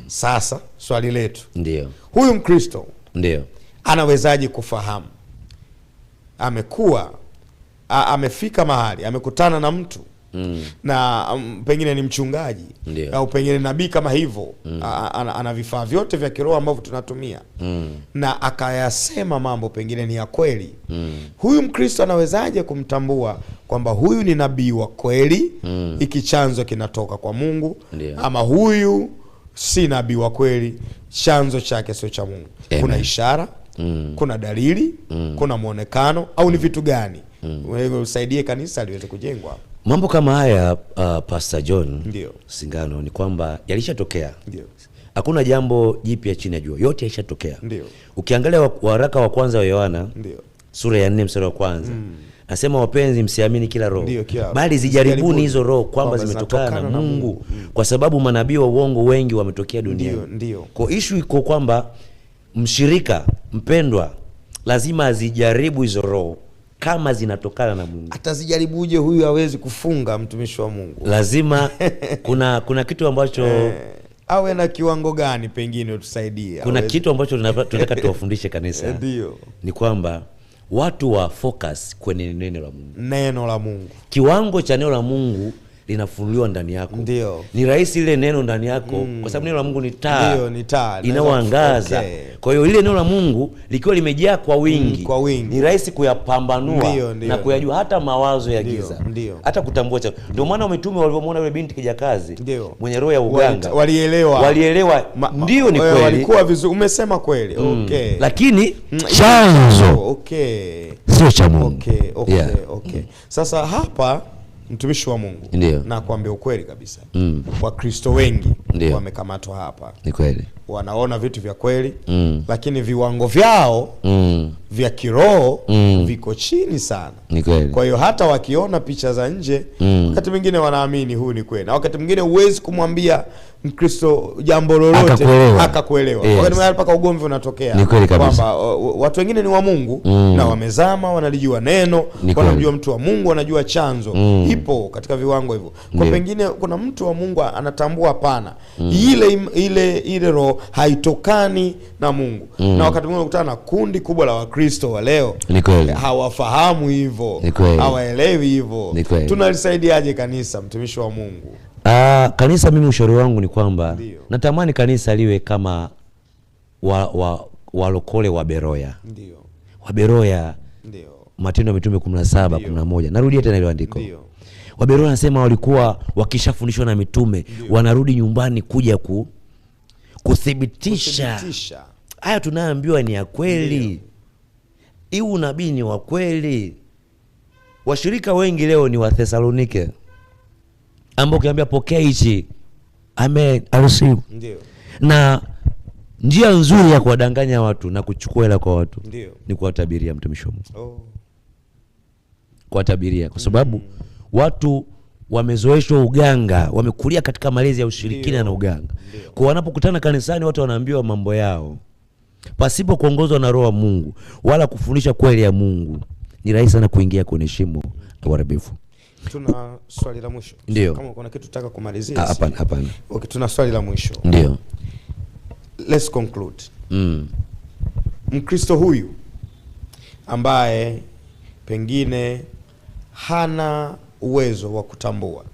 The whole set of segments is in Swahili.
Sasa swali letu, ndio, huyu Mkristo ndio anawezaje kufahamu? Amekuwa amefika mahali amekutana na mtu na pengine ni mchungaji au pengine nabii kama hivyo, ana vifaa vyote vya kiroho ambavyo tunatumia, na akayasema mambo pengine ni ya kweli. Huyu Mkristo anawezaje kumtambua kwamba huyu ni nabii wa kweli, iki chanzo kinatoka kwa Mungu, ama huyu si nabii wa kweli, chanzo chake sio cha Mungu? Kuna ishara, kuna dalili, kuna muonekano, au ni vitu gani? Wewe usaidie kanisa liweze kujengwa. Mambo kama haya Pastor John ndio Singano, ni kwamba yalishatokea. Ndio. Hakuna jambo jipya chini ya jua, yote yalishatokea. Ndio. Ukiangalia waraka wa kwanza wa Yohana, ndio, sura ya 4 mstari wa kwanza, nasema wapenzi, msiamini kila roho, bali zijaribuni hizo roho kwamba zimetokana na Mungu, kwa sababu manabii wa uongo wengi wametokea duniani. Ndio. Kwa issue iko kwamba mshirika mpendwa lazima azijaribu hizo roho kama zinatokana na Mungu. Atazijaribuje? Huyu hawezi kufunga, mtumishi wa Mungu. Lazima kuna kitu ambacho awe na kiwango gani, pengine utusaidie. Kuna kitu ambacho tunataka tuwafundishe kanisa. Ndio. Ni kwamba watu wa focus kwenye neno la Mungu. Neno la Mungu. Kiwango cha neno la Mungu linafunuliwa ndani yako. Ndio. Ni rahisi ile neno ndani yako kwa sababu neno la Mungu ni taa. Ndio, ni taa inayoangaza. Kwa hiyo ile neno la Mungu likiwa limejaa kwa wingi, ni rahisi kuyapambanua na kuyajua hata mawazo ya giza. Hata kutambua cha. Ndio maana mitume walipomwona yule binti kijakazi mwenye roho ya uganga, walielewa ndio ni kweli. Walikuwa vizuri, umesema kweli. Lakini chanzo sio cha Mungu. Sasa hapa, mtumishi wa Mungu, na kuambia ukweli kabisa, Wakristo wengi wamekamatwa hapa. Ni kweli. Wanaona vitu vya kweli, lakini viwango vyao vya kiroho viko chini sana. Ni kweli. Kwa hiyo hata wakiona picha za nje, wakati mwingine wanaamini huu ni kweli, na wakati mwingine huwezi kumwambia Mkristo jambo lolote akakuelewa. Wakati mwingine mpaka ugomvi unatokea kwamba watu wengine ni wa Mungu na wamezama, wanalijua neno, wanajua mtu wa Mungu, wanajua chanzo ipo katika viwango hivyo. Kwa pengine kuna mtu wa Mungu anatambua hapana, ile roho haitokani na Mungu. Na wakati mwingine unakutana na kundi kubwa la Wakristo wa leo hawafahamu hivyo, hawaelewi hivyo. Tunalisaidiaje kanisa, mtumishi wa Mungu? Kanisa, mimi ushauri wangu ni kwamba natamani kanisa liwe kama walokole wa Beroya. Ndio. Wa Beroya. Ndio. Matendo ya Mitume 17:11. Narudia tena ile andiko. Wa Beroya nasema walikuwa wakishafundishwa na mitume, wanarudi nyumbani kuja kuthibitisha haya tunayoambiwa ni ya kweli. Hii unabii ni wa kweli. Washirika wengi leo ni wa Thessalonike, ambao ukiambia pokea hichi, amen, receive. Ndio. Na njia nzuri ya kuwadanganya watu na kuchukua hela kwa watu ni kuwatabiria, mtumishi wa Mungu. Kuwatabiria, kwa sababu watu wamezoeshwa uganga, wamekulia katika malezi ya ushirikina na uganga. Kwa wanapokutana kanisani, watu wanaambiwa mambo yao pasipo kuongozwa na Roho wa Mungu wala kufundisha kweli ya Mungu. Ni rahisi sana kuingia kwenye shimo la uharibifu. Tuna swali la mwisho. Kama kuna kitu tutaka kumalizia. Hapana. Okay, tuna swali la mwisho. Ndio. Let's conclude. Mkristo huyu ambaye pengine hana uwezo wa kutambua,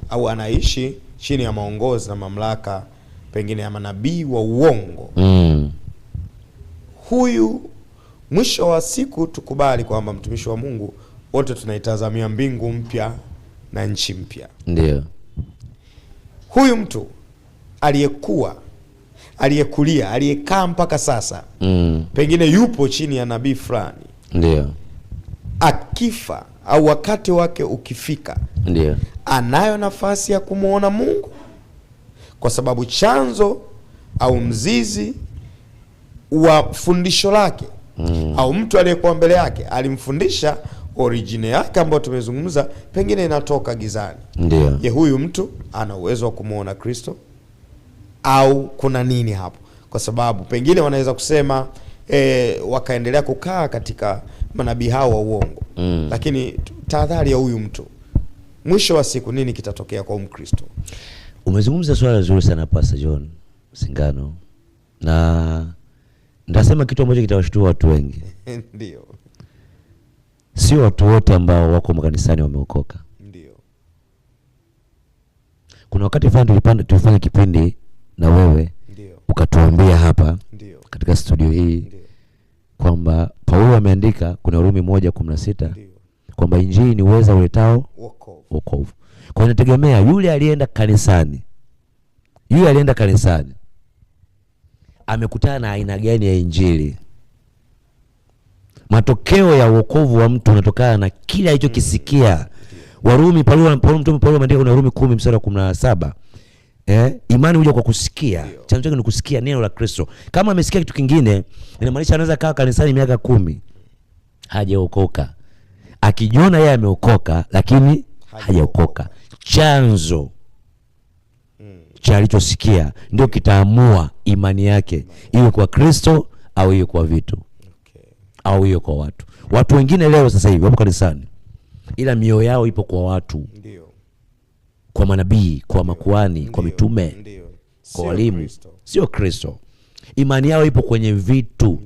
au anaishi chini ya maongozi na mamlaka pengine ya manabii wa uongo, huyu mwisho wa siku tukubali kwamba, mtumishi wa Mungu, wote tunaitazamia mbingu mpya na nchi mpya. Ndio. Huyu mtu aliyekulia, aliyekaa mpaka sasa, pengine yupo chini ya nabii fulani. Ndio. Akifa au wakati wake ukifika, anayo nafasi ya kumuona Mungu, kwa sababu chanzo au mzizi wa fundisho lake au mtu aliyekuwa mbele yake alimfundisha origine yake ambayo tumezungumza, pengine inatoka gizani. Je, huyu mtu ana uwezo wa kumuona Kristo, au kuna nini hapo? Kwa sababu pengine wanaweza kusema wakaendelea kukaa katika manabii hao wa uongo. Lakini tahadhari ya huyu mtu, mwisho wa siku nini kitatokea kwa Mkristo? Umezungumza swala zuri sana Pastor John. Singano. Na ndasema kitu ambacho kitawashtua watu wengi. Ndio. Sio watu wote ambao wako makanisani wameokoka. Ndio. Kuna wakati fulani tulifanya kipindi na wewe. Ndio. Ukatuambia hapa. Ndio. Katika studio hii kwamba Paulo ameandika kuna Warumi 1:16 kwamba injili ni uweza uletao wokovu. Kwa inategemea yule alienda kanisani. Yule alienda kanisani amekutana na aina gani ya injili. Matokeo ya wokovu wa mtu yanatokana na kile alichokisikia. Warumi Paulo ameandika kuna Warumi 10:17. Imani huja kwa kusikia. Chanzo chake ni kusikia neno la Kristo. Kama amesikia kitu kingine, inamaanisha anaweza kaa kanisani miaka 10 hajaokoka. Akijiona yeye ameokoka lakini hajaokoka. Chanzo cha alichosikia ndio kitaamua imani yake, iwe kwa Kristo au iwe kwa vitu. Au iwe kwa watu. Watu wengine leo sasa hivi wapo kanisani ila mioyo yao ipo kwa watu. Ndio. Kwa manabii, kwa makuhani, kwa mitume, kwa walimu. Sio Kristo. Imani yao ipo kwenye vitu.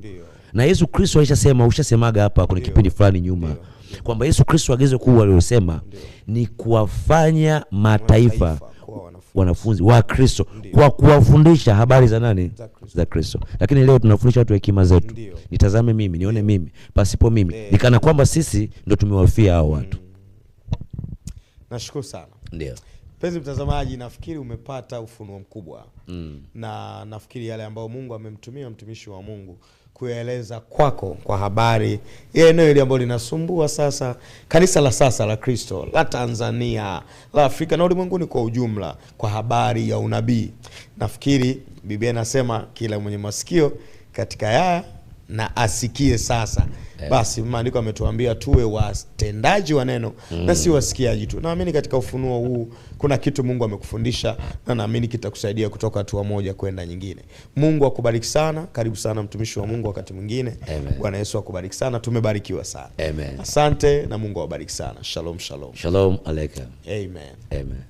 Na Yesu Kristo ushasemaga hapa kuna kipindi fulani nyuma kwamba Yesu Kristo agizo kuu alilosema ni kuwafanya mataifa wanafunzi wa Kristo kwa kuwafundisha habari za nani? Za Kristo. Lakini leo tunafundisha watu hekima zetu. Nitazame mimi, nione mimi, pasipo mimi. Nikana kwamba sisi ndo tumewafia hao watu. Nashukuru sana. Ndio. Mpenzi mtazamaji, nafikiri umepata ufunuo mkubwa. Na nafikiri yale ambayo Mungu amemtumia mtumishi wa Mungu kueleza kwako kwa habari ya eneo ile ambalo linasumbua sasa kanisa la sasa la Kristo, la Tanzania, la Afrika na ulimwenguni kwa ujumla, kwa habari ya unabii. Nafikiri Biblia inasema kila mwenye masikio katika haya na asikie sasa. Basi maandiko ametuambia tuwe watendaji wa neno na si wasikiaji tu. Naamini katika ufunuo huu kuna kitu Mungu amekufundisha na naamini kitakusaidia kutoka hatua moja kwenda nyingine. Mungu akubariki sana. Karibu sana mtumishi wa Mungu wakati mwingine. Bwana Yesu akubariki sana. Tumebarikiwa sana. Amen. Asante na Mungu awabariki sana. Shalom shalom. Shalom aleikum. Amen. Amen.